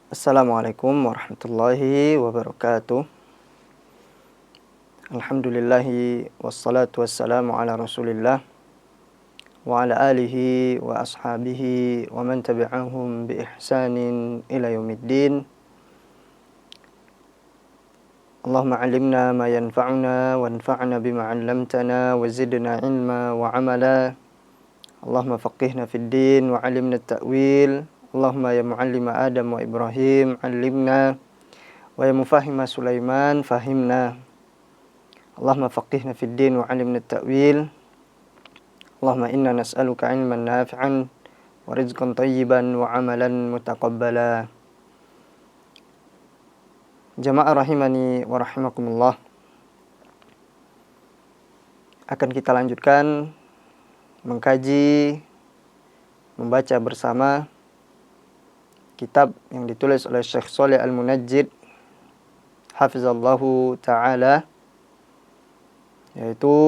Assalamualaikum warahmatullahi wabarakatuh. Alhamdulillahi wassalatu wassalamu ala rasulillah wa ala alihi wa ashabihi wa man tabi'ahum bi ihsanin ila yaumiddin. Allahumma alimna ma yanfa'una wanfa'na bima 'allamtana wa zidna ilma wa amala. Allahumma faqihna fid din wa 'allimna at-ta'wil. Allahumma ya muallima Adam wa Ibrahim 'allimna wa ya mufahhima Sulaiman fahimna. Allahumma faqihna fid din wa 'allimna at-ta'wil. Allahumma inna nas'aluka 'ilman nafi'an wa rizqan thayyiban wa 'amalan mutaqabbala. Jamaah rahimani wa rahimakumullah. Akan kita lanjutkan mengkaji, membaca bersama kitab yang ditulis oleh Syekh Shalih Al-Munajjid hafizallahu ta'ala, yaitu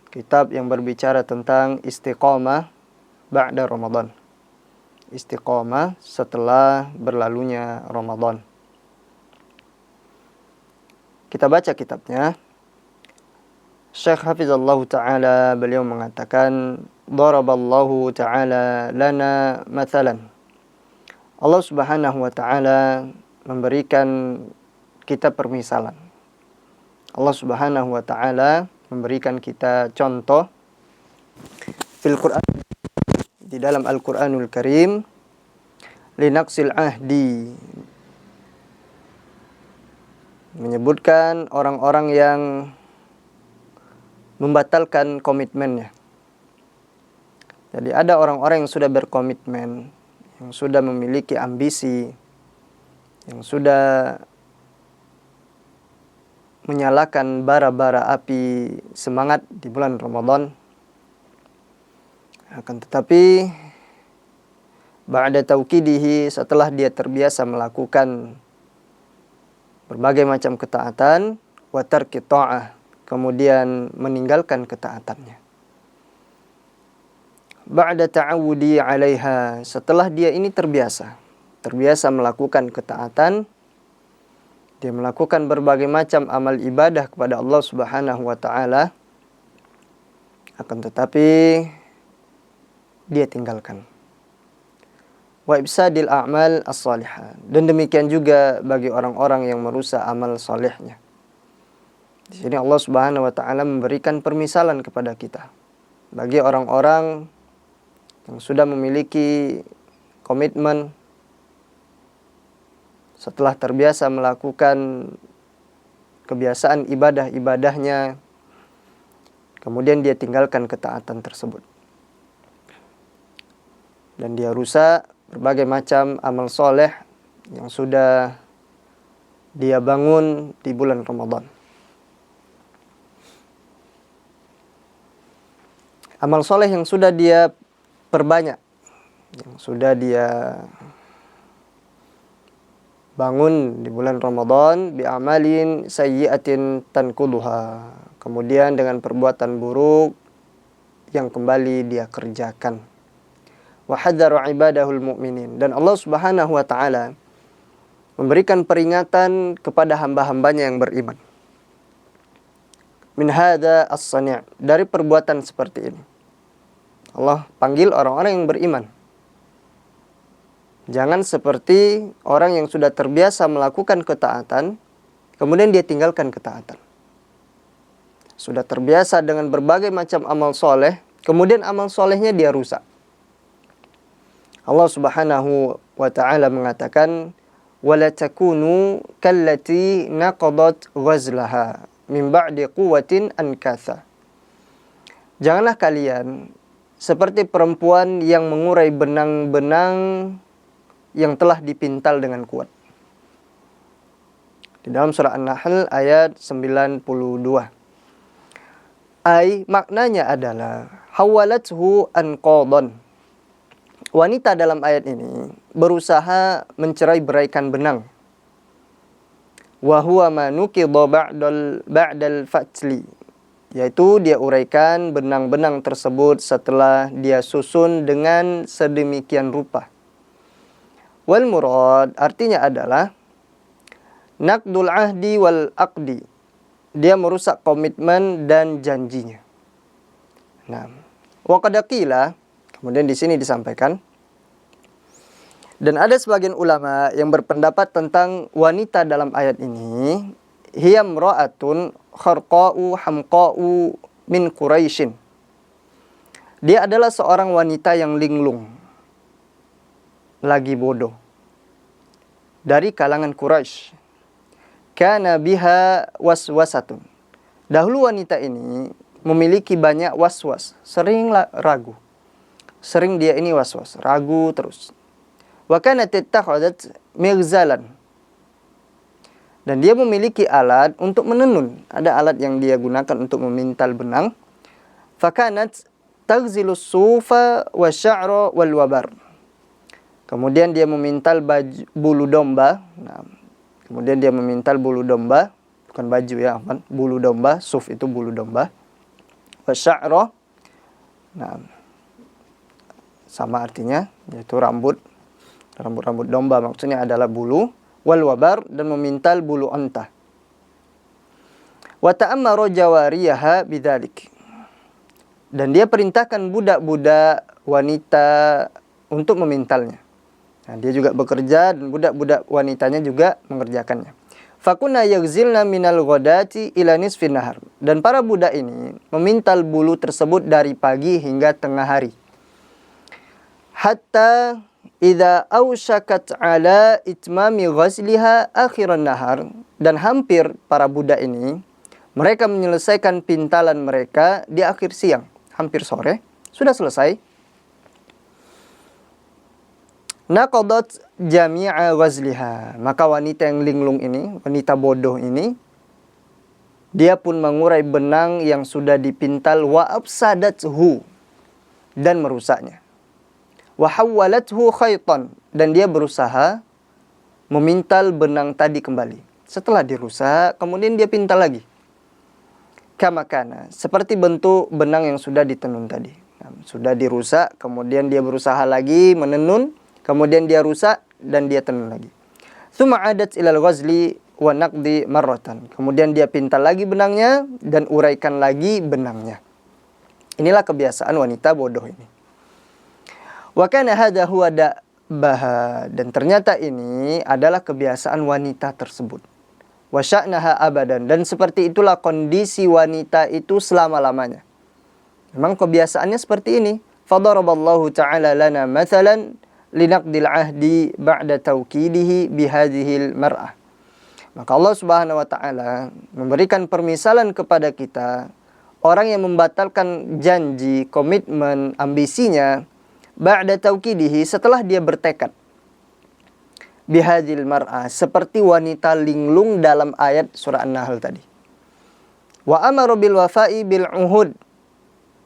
kitab yang berbicara tentang istiqamah ba'da Ramadan. Istiqamah setelah berlalunya Ramadan. Kita baca kitabnya. Syekh hafizallahu ta'ala beliau mengatakan, daraballahu ta'ala lana mathalan. Allah Subhanahu wa ta'ala memberikan kita permisalan. Allah Subhanahu wa ta'ala memberikan kita contoh fil Quran, di dalam Al-Quranul Karim, linaqsil ahdi, menyebutkan orang-orang yang membatalkan komitmennya. Jadi ada orang-orang yang sudah berkomitmen, yang sudah memiliki ambisi, yang sudah menyalakan bara-bara api semangat di bulan Ramadan. Akan tetapi ba'da tauqidihi, setelah dia terbiasa melakukan berbagai macam ketaatan, wa tarki ta'ah, kemudian meninggalkan ketaatannya. Ba'da ta'awudi 'alaiha, setelah dia ini terbiasa melakukan ketaatan, dia melakukan berbagai macam amal ibadah kepada Allah Subhanahu wa ta'ala, akan tetapi dia tinggalkan. Wa ibsadil a'mal as-salihah, dan demikian juga bagi orang-orang yang merusak amal salehnya. Di sini Allah Subhanahu wa ta'ala memberikan permisalan kepada kita bagi orang-orang yang sudah memiliki komitmen, setelah terbiasa melakukan kebiasaan ibadah-ibadahnya, kemudian dia tinggalkan ketaatan tersebut, dan dia rusak berbagai macam amal soleh yang sudah dia bangun di bulan Ramadan. Amal soleh yang sudah dia perbanyak, yang sudah dia bangun di bulan Ramadan, bi'amalin sayyi'atin tankuduha, kemudian dengan perbuatan buruk yang kembali dia kerjakan. Wa hadzara ibadahul mu'minin, dan Allah Subhanahu wa ta'ala memberikan peringatan kepada hamba-hambanya yang beriman. Min hadza as-sani', dari perbuatan seperti ini. Allah panggil orang-orang yang beriman. Jangan seperti orang yang sudah terbiasa melakukan ketaatan, kemudian dia tinggalkan ketaatan. Sudah terbiasa dengan berbagai macam amal soleh, kemudian amal solehnya dia rusak. Allah Subhanahu wa ta'ala mengatakan, وَلَا تَكُونُوا كَالَّتِي نَقَضَتْ غَزْلَهَا مِنْ بَعْدِ قُوَّةٍ أَنْكَاثًا. Janganlah kalian seperti perempuan yang mengurai benang-benang yang telah dipintal dengan kuat. Di dalam surah An-Nahl ayat 92. Maknanya adalah hawalathu anqadan. Wanita dalam ayat ini berusaha mencerai-beraikan benang. Wa huwa ma nuqidha ba'dal fatli, yaitu dia uraikan benang-benang tersebut setelah dia susun dengan sedemikian rupa. Wal murad artinya adalah naqdul ahdi wal aqdi. Dia merusak komitmen dan janjinya. Nah, wa qad qila, kemudian di sini disampaikan, dan ada sebagian ulama yang berpendapat tentang wanita dalam ayat ini, hiya imra'atun kharqa'u hamqa'u min Quraisyin. Dia adalah seorang wanita yang linglung, lagi bodoh, dari kalangan Quraisy. Kana biha waswasatun. Dahulu wanita ini memiliki banyak waswas, sering ragu. Sering dia ini waswas, ragu terus. Wa kanat tattakhadat mighzalan. Dan dia memiliki alat untuk menenun. Ada alat yang dia gunakan untuk memintal benang. Fakanat taghzilus sufa wa sya'ra wal wabar. Kemudian dia memintal bulu domba. Nah, kemudian dia memintal bulu domba, bukan baju ya, bulu domba, suf itu bulu domba. Wa sya'ra. Nah, sama artinya, yaitu rambut domba, maksudnya adalah bulu. Wal wabar, dan memintal bulu unta. Wa ta'ammara jawariyaha bidzalik. Dan dia perintahkan budak-budak wanita untuk memintalnya. Nah, dia juga bekerja dan budak-budak wanitanya juga mengerjakannya. Fakunna yaghzilna minal ghadati ila nisfin nahar. Dan para budak ini memintal bulu tersebut dari pagi hingga tengah hari. Hatta idza awshakat ala itmami ghazliha akhiran nahar. Dan hampir para budak ini, mereka menyelesaikan pintalan mereka di akhir siang. Hampir sore, sudah selesai. Naqadat jami'a ghazliha. Maka wanita yang linglung ini, wanita bodoh ini, dia pun mengurai benang yang sudah dipintal, wa afsadathu, dan merusaknya. Wa hawwalathu khaytan, dan dia berusaha memintal benang tadi kembali. Setelah dirusak, kemudian dia pintal lagi. Kama kana, seperti bentuk benang yang sudah ditenun tadi. Nah, sudah dirusak, kemudian dia berusaha lagi menenun, kemudian dia rusak dan dia tenun lagi. Tsumma adat ilal ghazli wa naqdi marratan. Kemudian dia pintal lagi benangnya dan uraikan lagi benangnya. Inilah kebiasaan wanita bodoh ini. Wa kana hadha huwa da'baha, dan ternyata ini adalah kebiasaan wanita tersebut. Wa sya'naha abadan, dan seperti itulah kondisi wanita itu selama-lamanya. Memang kebiasaannya seperti ini. Fadaraballahu ta'ala lana mathalan linaqdil ahdi ba'da tawkidihi bihadhil mar'ah. Maka Allah Subhanahu wa taala memberikan permisalan kepada kita orang yang membatalkan janji, komitmen, ambisinya ba'da tawkidihi, setelah dia bertekad. Bihadhil mar'ah, seperti wanita linglung dalam ayat surah An-Nahl tadi. Wa amara bil wafa'i bil uhud.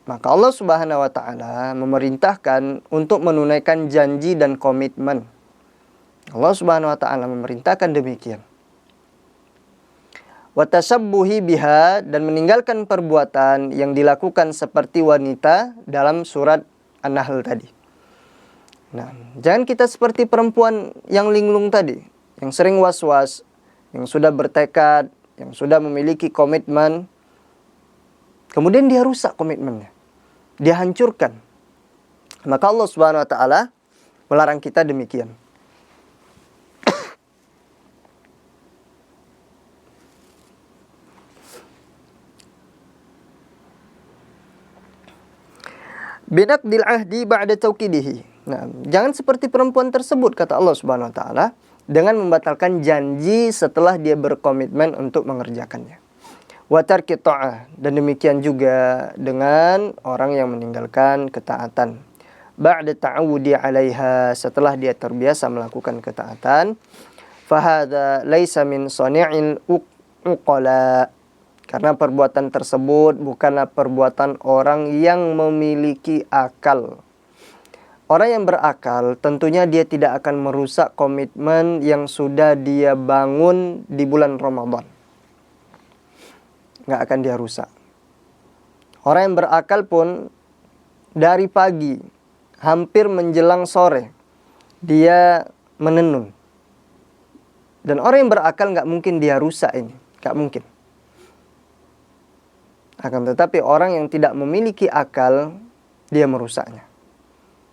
Maka Allah Subhanahu wa taala memerintahkan untuk menunaikan janji dan komitmen. Allah Subhanahu wa taala memerintahkan demikian. Wa tashabbuhi biha, dan meninggalkan perbuatan yang dilakukan seperti wanita dalam surat An-Nahl tadi. Nah, jangan kita seperti perempuan yang linglung tadi, yang sering was-was, yang sudah bertekad, yang sudah memiliki komitmen, kemudian dia rusak komitmennya, dia hancurkan. Maka Allah Subhanahu wa taala melarang kita demikian. Binaqdil ahdi ba'da tawkidihi. Nah, jangan seperti perempuan tersebut, kata Allah Subhanahu wa taala, dengan membatalkan janji setelah dia berkomitmen untuk mengerjakannya. Wa tarki ta'ah, dan demikian juga dengan orang yang meninggalkan ketaatan. Ba'da ta'awudi 'alaiha, setelah dia terbiasa melakukan ketaatan. Fahadha laisa min sani'il uqala. Karena perbuatan tersebut bukanlah perbuatan orang yang memiliki akal. Orang yang berakal tentunya dia tidak akan merusak komitmen yang sudah dia bangun di bulan Ramadan. Nggak akan dia rusak. Orang yang berakal pun dari pagi hampir menjelang sore dia menenun. Dan orang yang berakal nggak mungkin dia rusak ini, nggak mungkin. Akan tetapi orang yang tidak memiliki akal, dia merusaknya.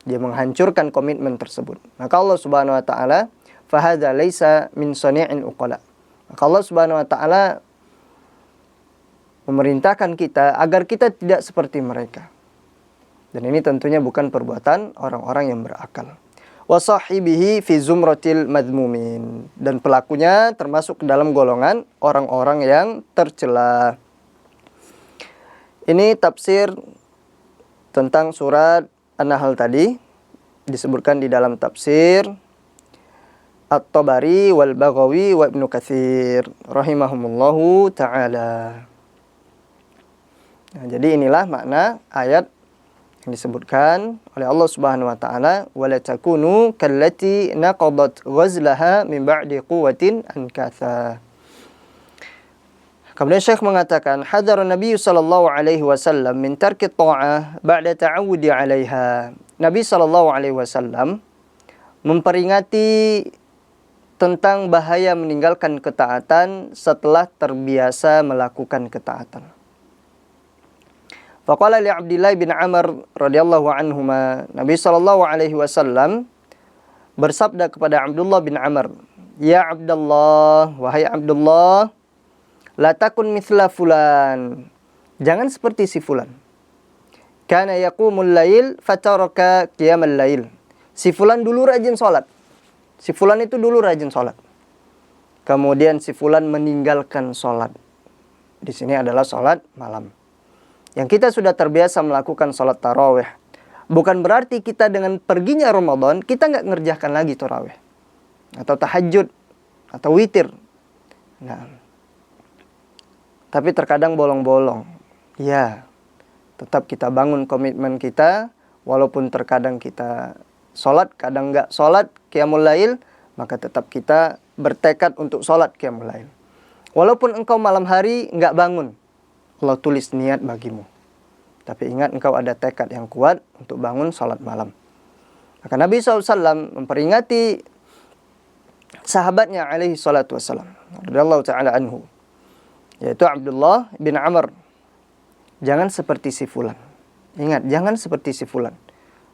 Dia menghancurkan komitmen tersebut. Maka Allah Subhanahu wa taala, "Fahadza laisa min sani'il uqala." Maka Allah Subhanahu wa taala memerintahkan kita agar kita tidak seperti mereka. Dan ini tentunya bukan perbuatan orang-orang yang berakal. Wa sahibihi fi zumratil madmumin, dan pelakunya termasuk ke dalam golongan orang-orang yang tercela. Ini tafsir tentang surat An-Nahl tadi disebutkan di dalam tafsir At-Tabari wal Baghawi wa Ibnu Katsir rahimahumullahu taala. Nah, jadi inilah makna ayat yang disebutkan oleh Allah Subhanahu wa taala, wala takunu kallati naqadat ghazlaha min ba'di quwwatin ankatha. Kemudian Syekh mengatakan, hadar Nabi sallallahu alaihi wasallam min tarki ta'ah ba'da ta'awudi 'alaiha. Nabi sallallahu alaihi wasallam memperingati tentang bahaya meninggalkan ketaatan setelah terbiasa melakukan ketaatan. Faqala li Abdullah bin Amr radhiyallahu anhuma, Nabi sallallahu alaihi wasallam bersabda kepada Abdullah bin Amr, "Ya Abdullah, wahai Abdullah, la takun mithla fulan." Jangan seperti si fulan. Kana yaqumul lail fataraka qiyamal lail. Si fulan dulu rajin salat. Si fulan itu dulu rajin salat. Kemudian si fulan meninggalkan salat. Di sini adalah salat malam. Yang kita sudah terbiasa melakukan salat tarawih. Bukan berarti kita dengan perginya Ramadan, kita nggak ngerjakan lagi tarawih. Atau tahajud. Atau witir. Nah. Tapi terkadang bolong-bolong. Ya. Tetap kita bangun komitmen kita. Walaupun terkadang kita salat, kadang nggak salat, qiyamul lail. Maka tetap kita bertekad untuk salat qiyamul lail. Walaupun engkau malam hari nggak bangun, Allah tulis niat bagimu. Tapi ingat, engkau ada tekad yang kuat untuk bangun salat malam. Maka Nabi SAW memperingati sahabatnya alaihi salatu wassalam, radhiyallahu ta'ala anhu, yaitu Abdullah bin Amr. Jangan seperti si fulan. Ingat, jangan seperti si fulan.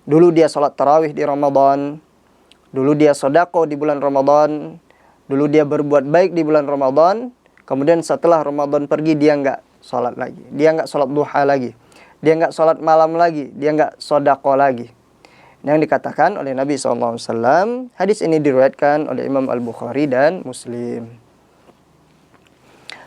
Dulu dia salat tarawih di Ramadan. Dulu dia sedekah di bulan Ramadan. Dulu dia berbuat baik di bulan Ramadan. Kemudian setelah Ramadan pergi, dia enggak salat lagi. Dia enggak salat duha lagi. Dia enggak salat malam lagi. Dia enggak sedekah lagi. Ini yang dikatakan oleh Nabi SAW. Hadis ini diriwayatkan oleh Imam Al-Bukhari dan Muslim.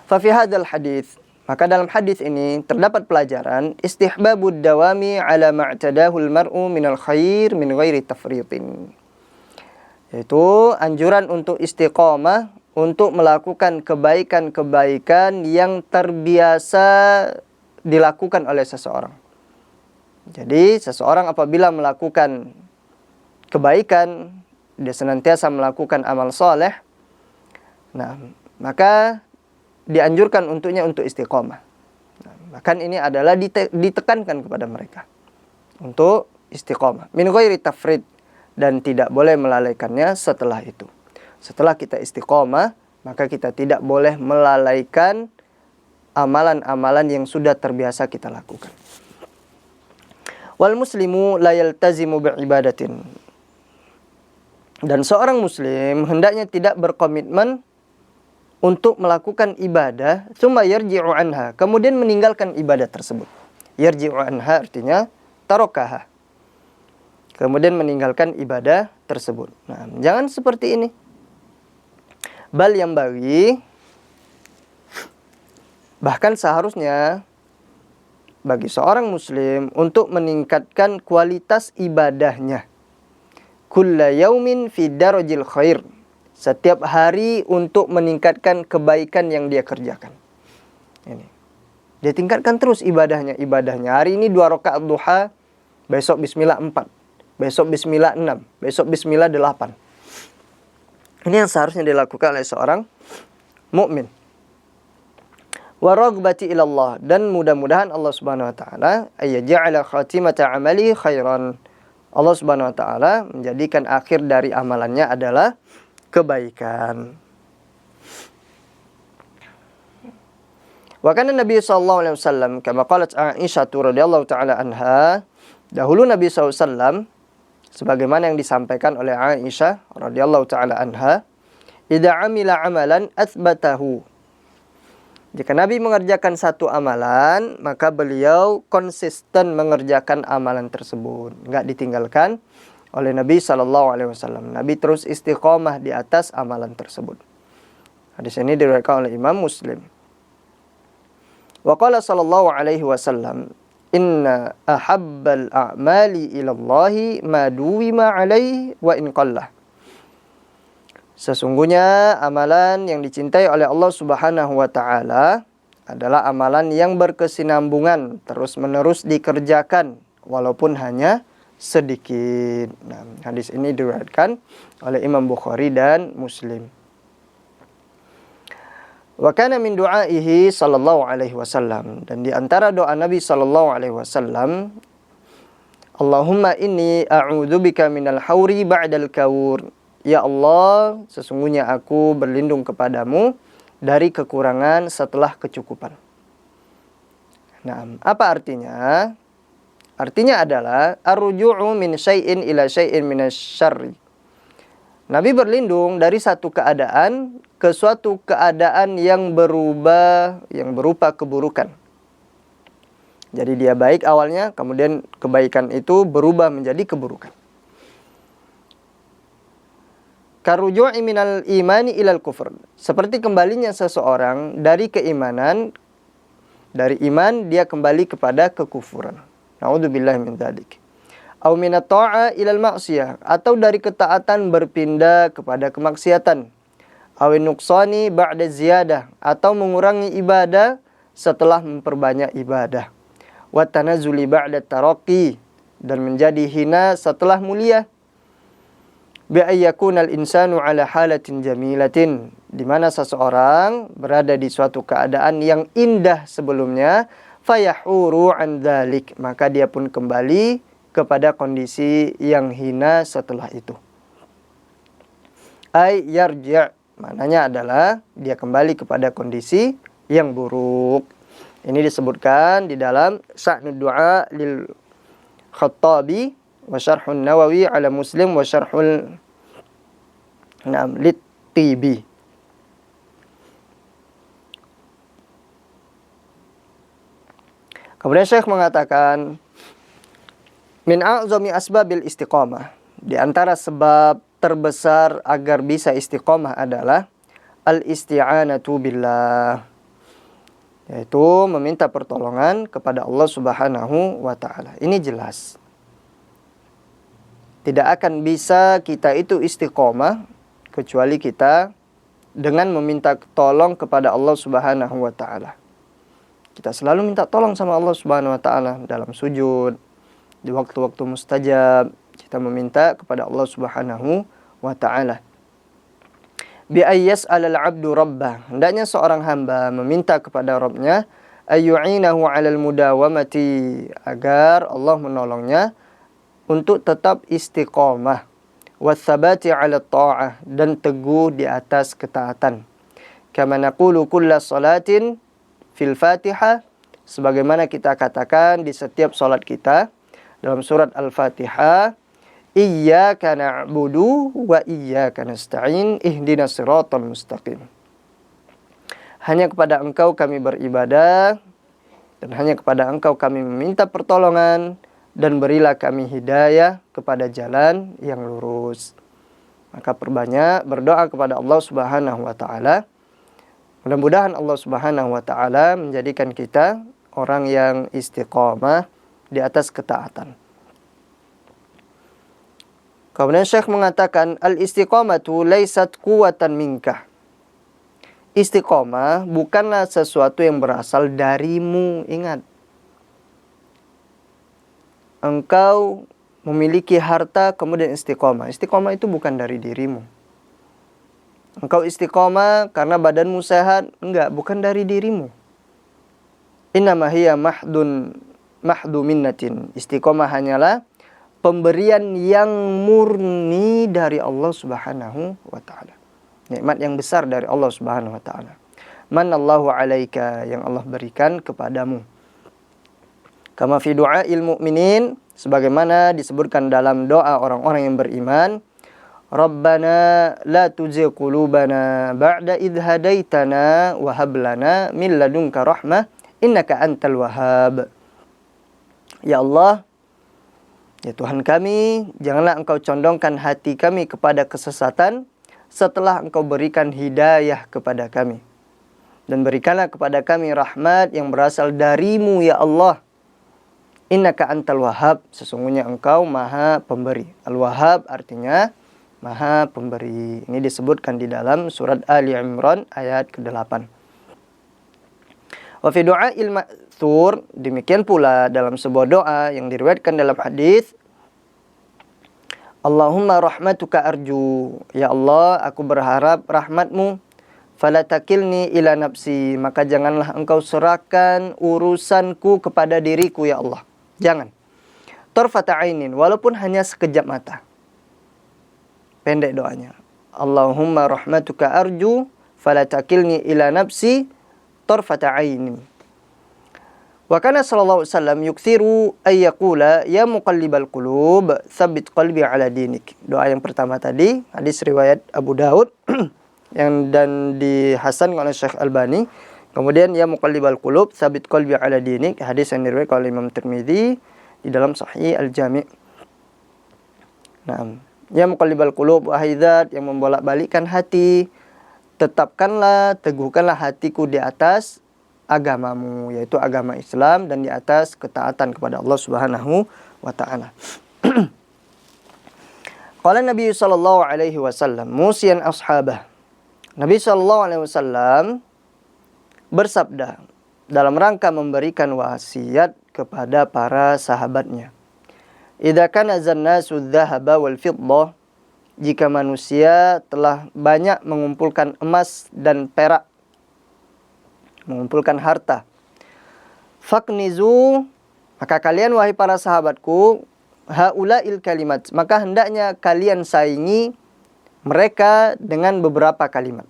Fa fi hadzal hadis, maka dalam hadis ini terdapat pelajaran istihbabud dawami ala ma'tadahul mar'u minal khair min ghairi tafritin. Yaitu anjuran untuk istiqamah, untuk melakukan kebaikan-kebaikan yang terbiasa dilakukan oleh seseorang. Jadi seseorang apabila melakukan kebaikan, dia senantiasa melakukan amal soleh, nah maka dianjurkan untuknya untuk istiqamah. Nah, bahkan ini adalah ditekankan kepada mereka untuk istiqamah min ghairi tafrid, dan tidak boleh melalaikannya setelah itu. Setelah kita istiqamah, maka kita tidak boleh melalaikan amalan-amalan yang sudah terbiasa kita lakukan. Wal muslimu la yaltazimu bi'ibadatin. Dan seorang muslim hendaknya tidak berkomitmen untuk melakukan ibadah, tsumma yarji'u anha, kemudian meninggalkan ibadah tersebut. Yarji'u anha artinya tarakaha, kemudian meninggalkan ibadah tersebut. Nah, jangan seperti ini. Bal yang bagi, bahkan seharusnya bagi seorang muslim untuk meningkatkan kualitas ibadahnya. Kulla yaumin fi darajil khair. Setiap hari untuk meningkatkan kebaikan yang dia kerjakan. Ini. Dia tingkatkan terus ibadahnya. Hari ini 2 rakaat duha, besok bismillah 4, besok bismillah 6, besok bismillah 8. Ini yang seharusnya dilakukan oleh seorang mukmin. Wa raghbati ila Allah, dan mudah-mudahan Allah Subhanahu wa taala ayyaj'ala khatimata amali khairan, Allah Subhanahu wa taala menjadikan akhir dari amalannya adalah kebaikan. Wa kana Nabi sallallahu alaihi wasallam kama qalat Aisyah radhiyallahu taala anha, dahulu Nabi sallallahu alaihi wasallam sebagaimana yang disampaikan oleh Aisyah radhiyallahu taala anha, idza amila amalan atsbatahu. Jika Nabi mengerjakan satu amalan, maka beliau konsisten mengerjakan amalan tersebut, enggak ditinggalkan oleh Nabi sallallahu alaihi wasallam. Nabi terus istiqomah di atas amalan tersebut. Hadis ini diriwayatkan oleh Imam Muslim. Wa qala sallallahu alaihi wasallam, inna ahabbal a'mali ilallahi ma duwima alaihi wa in qallah. Sesungguhnya amalan yang dicintai oleh Allah Subhanahu wa taala adalah amalan yang berkesinambungan, terus-menerus dikerjakan walaupun hanya sedikit. Nah, hadis ini diriwayatkan oleh Imam Bukhari dan Muslim. Wa kana min du'aihi sallallahu alaihi wasallam, dan di antara doa Nabi sallallahu alaihi wasallam, Allahumma inni a'udzubika minal hauri ba'dal kaur. Ya Allah, sesungguhnya aku berlindung kepadamu dari kekurangan setelah kecukupan. Nah, apa artinya? Artinya adalah ar-ruju'u min syai'in ila syai'in minasyarri. Nabi berlindung dari satu keadaan ke suatu keadaan yang berupa keburukan. Jadi dia baik awalnya, kemudian kebaikan itu berubah menjadi keburukan. Karuju'i minal imani ilal kufr. Seperti kembalinya seseorang dari keimanan, dari iman dia kembali kepada kekufuran. Na'udzubillahi min dzalik. Au minat ta'a ilal ma'siyah, atau dari ketaatan berpindah kepada kemaksiatan. Awin nuqsani ba'da ziyadah, atau mengurangi ibadah setelah memperbanyak ibadah. Wa tanazuli ba'da taraqi, dan menjadi hina setelah mulia. Bi ayyakunal insanu ala halatin jamilatin, di mana seseorang berada di suatu keadaan yang indah sebelumnya, fayahuru an dzalik, maka dia pun kembali kepada kondisi yang hina setelah itu. Ay yarji', maknanya adalah dia kembali kepada kondisi yang buruk. Ini disebutkan di dalam Sya'nud Du'a lil Khattabi wa Syarhun Nawawi ala Muslim wa Syarhul Lit-Tibi. Kemudian Syekh mengatakan, min a'zami asbabil istiqamah, di antara sebab terbesar agar bisa istiqamah adalah al-isti'anatu billah, yaitu meminta pertolongan kepada Allah Subhanahu wa taala. Ini jelas. Tidak akan bisa kita itu istiqamah kecuali kita dengan meminta tolong kepada Allah Subhanahu wa taala. Kita selalu minta tolong sama Allah Subhanahu wa taala dalam sujud, di waktu-waktu mustajab, kita meminta kepada Allah Subhanahu wa taala. Bi ayyas alal abdu rabbah, hendaknya seorang hamba meminta kepada Rabbnya, ayyu'inahu 'alal mudawamati, agar Allah menolongnya untuk tetap istiqamah, watsabati 'ala ta'ah, dan teguh di atas ketaatan. Kama naqulu kulla salatin fil Fatihah, sebagaimana kita katakan di setiap salat kita dalam surat Al-Fatihah, iyyaka na'budu wa iyyaka nasta'in ihdinas siratal mustaqim. Hanya kepada Engkau kami beribadah, dan hanya kepada Engkau kami meminta pertolongan, dan berilah kami hidayah kepada jalan yang lurus. Maka perbanyak berdoa kepada Allah Subhanahu wa taala. Mudah-mudahan Allah Subhanahu wa taala menjadikan kita orang yang istiqamah di atas ketaatan. Kemudian Syekh mengatakan, al-istiqamatu laysat quwwatan minka. Istiqamah bukanlah sesuatu yang berasal darimu. Ingat, engkau memiliki harta kemudian istiqamah. Istiqamah itu bukan dari dirimu. Engkau istiqamah karena badanmu sehat. Enggak, bukan dari dirimu. Innama hiya mahdu minnatin. Istiqamah hanyalah pemberian yang murni dari Allah Subhanahu wa taala. Nikmat yang besar dari Allah Subhanahu wa taala. Manallahu 'alaika, yang Allah berikan kepadamu. Kama fi du'ail mu'minin, sebagaimana disebutkan dalam doa orang-orang yang beriman, Rabbana la tuzigh qulubana ba'da idh hadaitana wa hab lana min ladunka rahmah innaka antal wahhab. Ya Allah, ya Tuhan kami, janganlah Engkau condongkan hati kami kepada kesesatan setelah Engkau berikan hidayah kepada kami. Dan berikanlah kepada kami rahmat yang berasal darimu ya Allah. Innaka antal wahhab, sesungguhnya Engkau maha pemberi. Al-Wahhab artinya maha pemberi. Ini disebutkan di dalam surat Ali Imran ayat ke-8. Wa fi du'ail ma'thur, demikian pula dalam sebuah doa yang diriwayatkan dalam hadis, Allahumma rahmatuka arju, ya Allah, aku berharap rahmatmu. Fala takilni ila nafsi, maka janganlah Engkau serahkan urusanku kepada diriku ya Allah. Jangan. Tarfata ainin, walaupun hanya sekejap mata. Pendek doanya. Allahumma rahmatuka arju fala takilni ila nafsi tarfata ainin. Wa kana sallallahu alaihi wasallam yukthiru ay yaqula ya muqallibal qulub tsabbit qalbi ala dinik. Doa yang pertama tadi hadis riwayat Abu Daud dan dihasankan oleh Syekh Albani. Kemudian ya muqallibal qulub tsabbit qalbi ala dinik, hadis yang diriwayatkan oleh Imam Tirmizi di dalam Sahih Al-Jami'. Naam. Ya muqallibal qulub, wahai zat yang membolak-balikkan hati, tetapkanlah, teguhkanlah hatiku di atas agamamu, yaitu agama Islam, dan di atas ketaatan kepada Allah Subhanahu wa taala. Qala Nabi sallallahu alaihi wasallam musian ashabah. Nabi sallallahu alaihi wasallam bersabda dalam rangka memberikan wasiat kepada para sahabatnya. Idza kana zannasu dzahaba wal fiddah, jika manusia telah banyak mengumpulkan emas dan perak, mengumpulkan harta, faknizu, maka kalian wahai para sahabatku, haulail kalimat, maka hendaknya kalian saingi mereka dengan beberapa kalimat.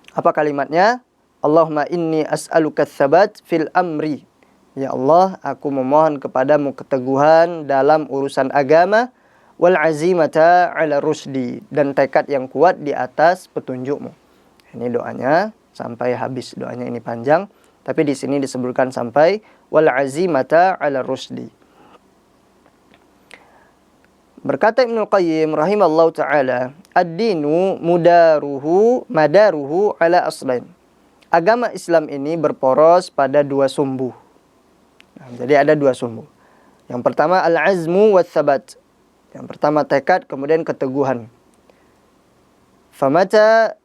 Apa kalimatnya? Allahumma inni as'aluka tsabat fil amri. Ya Allah, aku memohon kepadamu keteguhan dalam urusan agama, wal azimata ala rusdi, dan tekad yang kuat di atas petunjukmu. Ini doanya sampai habis. Doanya ini panjang, tapi di sini disebutkan sampai wal azimata ala rusdi. Berkata Ibnu Qayyim rahimallahu taala, ad-dinu madaruhu ala aslain. Agama Islam ini berporos pada dua sumbu. Jadi ada dua sumbu. Yang pertama al-azmu wa tsabat. Yang pertama tekad, kemudian keteguhan. Famata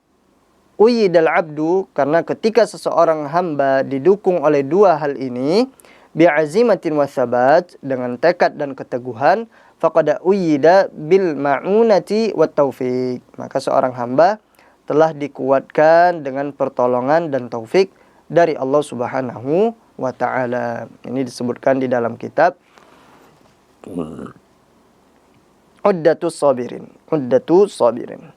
uyidal abdu, karena ketika seseorang hamba didukung oleh dua hal ini, bi'azimatin wa tsabat, dengan tekad dan keteguhan, faqad uyida bil ma'unati wat taufiq, maka seorang hamba telah dikuatkan dengan pertolongan dan taufik dari Allah Subhanahu wa ta'ala. Ini disebutkan di dalam kitab Uddatus Sabirin.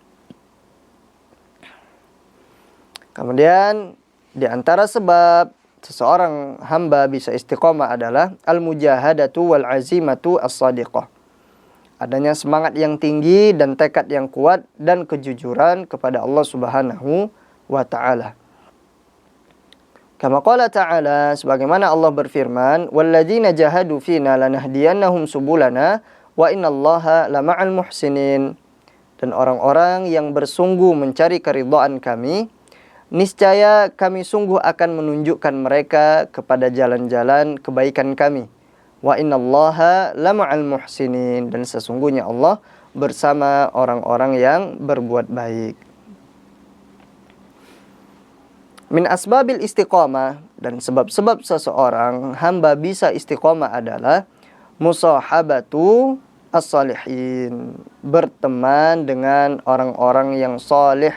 Kemudian di antara sebab seseorang hamba bisa istiqomah adalah al-mujahadatu wal azimatu as-sadiqah. Adanya semangat yang tinggi dan tekad yang kuat dan kejujuran kepada Allah Subhanahu wa ta'ala. Kama qala ta'ala, sebagaimana Allah berfirman, walladzina jahadu fina lanahdiyannahum subulana wa innallaha lama'al muhsinin. Dan orang-orang yang bersungguh mencari keridhaan kami, niscaya kami sungguh akan menunjukkan mereka kepada jalan-jalan kebaikan kami. Wa innallaha lama'al muhsinin, dan sesungguhnya Allah bersama orang-orang yang berbuat baik. Min asbabil istiqamah, dan sebab-sebab seseorang hamba bisa istiqamah adalah musahabatu as-salihin, berteman dengan orang-orang yang salih.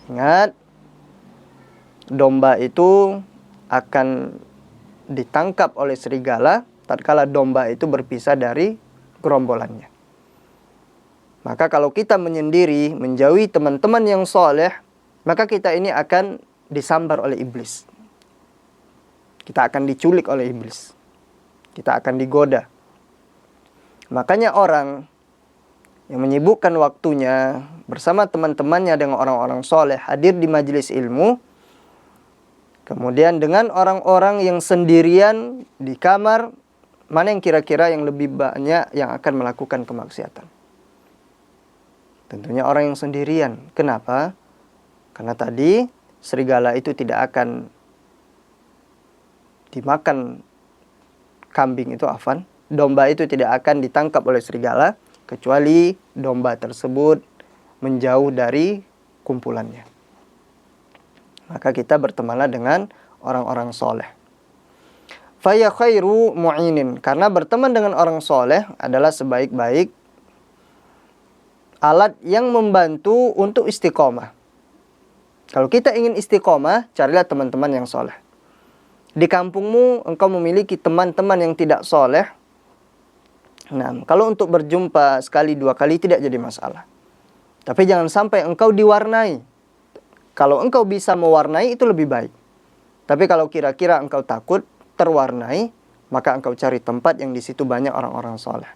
Ingat, domba itu akan ditangkap oleh serigala tatkala domba itu berpisah dari gerombolannya. Maka kalau kita menyendiri, menjauhi teman-teman yang soleh, maka kita ini akan disambar oleh iblis. Kita akan diculik oleh iblis. Kita akan digoda. Makanya orang yang menyibukkan waktunya bersama teman-temannya dengan orang-orang soleh, hadir di majelis ilmu, kemudian dengan orang-orang yang sendirian di kamar, mana yang kira-kira yang lebih banyak yang akan melakukan kemaksiatan? Tentunya orang yang sendirian. Kenapa? Karena tadi serigala itu tidak akan dimakan kambing itu, domba itu tidak akan ditangkap oleh serigala kecuali domba tersebut menjauh dari kumpulannya. Maka kita bertemanlah dengan orang-orang soleh. Faya khairu mu'inin, karena berteman dengan orang soleh adalah sebaik-baik alat yang membantu untuk istiqomah. Kalau kita ingin istiqomah, carilah teman-teman yang soleh. Di kampungmu engkau memiliki teman-teman yang tidak soleh. Nah, kalau untuk berjumpa sekali dua kali tidak jadi masalah. Tapi jangan sampai engkau diwarnai. Kalau engkau bisa mewarnai itu lebih baik. Tapi kalau kira-kira engkau takut terwarnai, maka engkau cari tempat yang di situ banyak orang-orang soleh.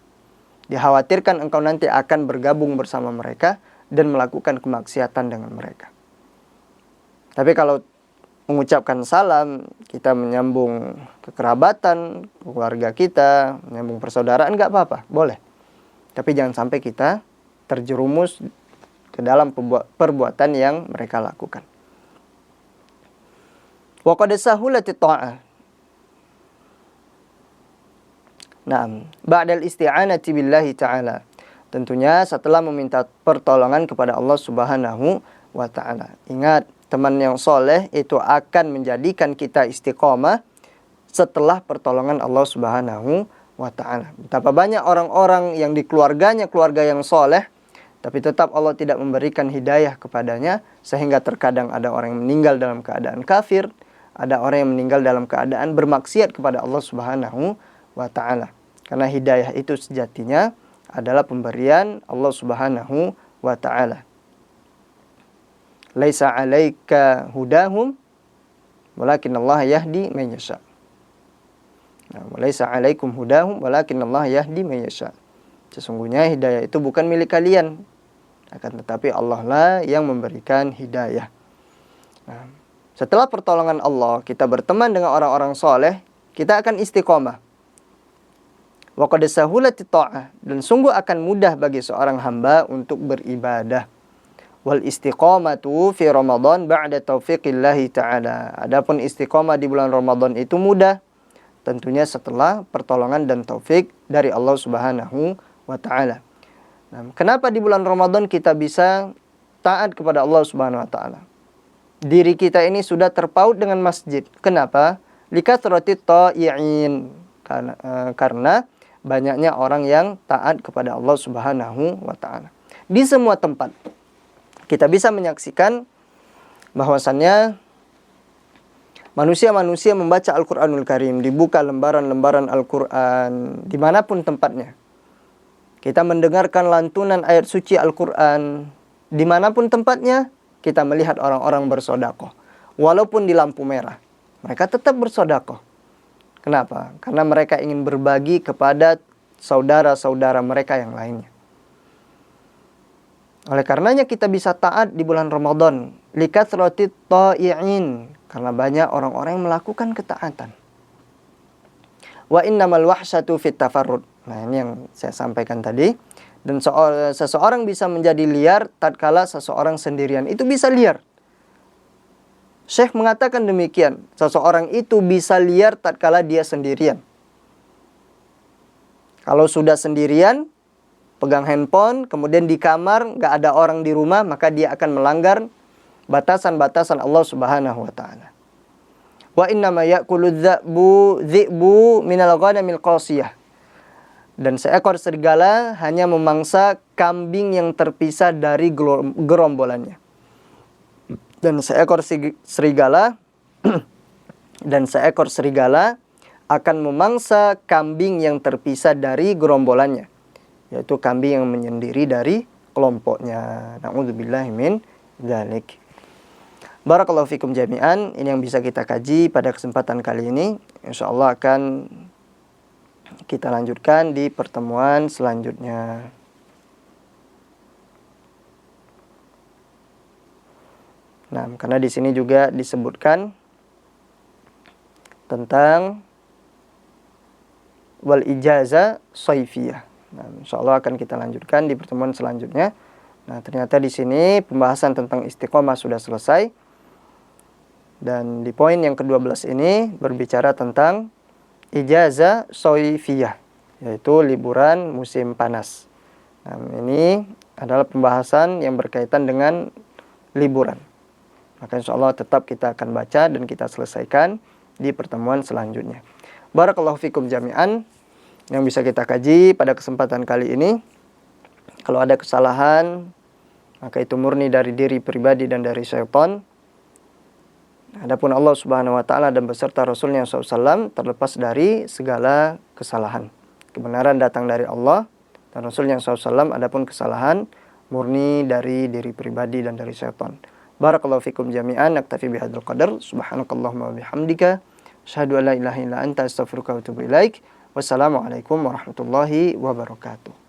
Dikhawatirkan engkau nanti akan bergabung bersama mereka dan melakukan kemaksiatan dengan mereka. Tapi kalau mengucapkan salam, kita menyambung kekerabatan, keluarga kita, menyambung persaudaraan, nggak apa-apa, boleh. Tapi jangan sampai kita terjerumus ke dalam perbuatan yang mereka lakukan. Wa qad sahulati ta'ah. Naam, ba'dal isti'anati billahi ta'ala. Tentunya setelah meminta pertolongan kepada Allah Subhanahu wa ta'ala. Ingat, teman yang soleh itu akan menjadikan kita istiqomah setelah pertolongan Allah Subhanahu wa ta'ala. Betapa banyak orang-orang yang di keluarganya keluarga yang soleh, tapi tetap Allah tidak memberikan hidayah kepadanya, sehingga terkadang ada orang yang meninggal dalam keadaan kafir, ada orang yang meninggal dalam keadaan bermaksiat kepada Allah Subhanahu wa ta'ala. Karena hidayah itu sejatinya adalah pemberian Allah Subhanahu wa ta'ala. Laisa 'alaika hudahum walakin Allah yahdi man yasha. Laisa 'alaikum hudahum walakin Allah yahdi man yasha. Sesungguhnya hidayah itu bukan milik kalian, akan tetapi Allah lah yang memberikan hidayah. Nah, setelah pertolongan Allah, kita berteman dengan orang-orang soleh, kita akan istiqomah. Wa qad sahulati ta'ah, dan sungguh akan mudah bagi seorang hamba untuk beribadah. Wal istiqomatu fi Ramadan ba'da taufiqillahi ta'ala. Adapun istiqomah di bulan Ramadan itu mudah, tentunya setelah pertolongan dan taufik dari Allah Subhanahu wa ta'ala. Nah, kenapa di bulan Ramadan kita bisa taat kepada Allah Subhanahu wa ta'ala? Diri kita ini sudah terpaut dengan masjid. Kenapa? Likathrati ta'i'in. Karena banyaknya orang yang taat kepada Allah Subhanahu wa ta'ala. Di semua tempat kita bisa menyaksikan bahwasannya manusia-manusia membaca Al-Quranul Karim, dibuka lembaran-lembaran Al-Quran dimanapun tempatnya. Kita mendengarkan lantunan ayat suci Al-Quran dimanapun tempatnya. Kita melihat orang-orang bersedekah, walaupun di lampu merah, mereka tetap bersedekah. Kenapa? Karena mereka ingin berbagi kepada saudara-saudara mereka yang lainnya. Oleh karenanya kita bisa taat di bulan Ramadan. Likathrati ta'i'in, karena banyak orang-orang yang melakukan ketaatan. Wa innamal wahsyatu fit tafarrud. Nah, ini yang saya sampaikan tadi. Dan seseorang bisa menjadi liar tatkala seseorang sendirian. Itu bisa liar. Syekh mengatakan demikian. Seseorang itu bisa liar tatkala dia sendirian. Kalau sudah sendirian, pegang handphone, kemudian di kamar, nggak ada orang di rumah, maka dia akan melanggar batasan-batasan Allah Subhanahu wa ta'ala. Wa innama ya'kulu dhi'bu minal ghanamil qasiyah. Dan seekor serigala hanya memangsa kambing yang terpisah dari gerombolannya. Dan seekor serigala akan memangsa kambing yang terpisah dari gerombolannya, yaitu kambing yang menyendiri dari kelompoknya. Na'udzubillahi min dzalik. Barakallahu fikum jami'an. Ini yang bisa kita kaji pada kesempatan kali ini. Insyaallah akan kita lanjutkan di pertemuan selanjutnya. Nah, karena di sini juga disebutkan tentang wal ijazah shaifiyah. Nah, insyaallah akan kita lanjutkan di pertemuan selanjutnya. Nah, ternyata di sini pembahasan tentang istiqomah sudah selesai. Dan di poin yang ke-12 ini berbicara tentang ijazah shaifiyah, yaitu liburan musim panas. Nah, ini adalah pembahasan yang berkaitan dengan liburan. Maka insyaallah tetap kita akan baca dan kita selesaikan di pertemuan selanjutnya. Barakallahu fikum jami'an. Yang bisa kita kaji pada kesempatan kali ini, kalau ada kesalahan, maka itu murni dari diri pribadi dan dari syaitan. Adapun Allah Subhanahu wa taala dan beserta Rasulnya SAW terlepas dari segala kesalahan. Kebenaran datang dari Allah dan Rasulnya SAW, adapun kesalahan murni dari diri pribadi dan dari syaitan. Barakallahu fikum jami'an. Naktafi bihadzal qadar. Subhanakallahumma wa bihamdika asyhadu an la ilaha illa anta astaghfiruka wa atubu ilaik. Wassalamualaikum warahmatullahi wabarakatuh.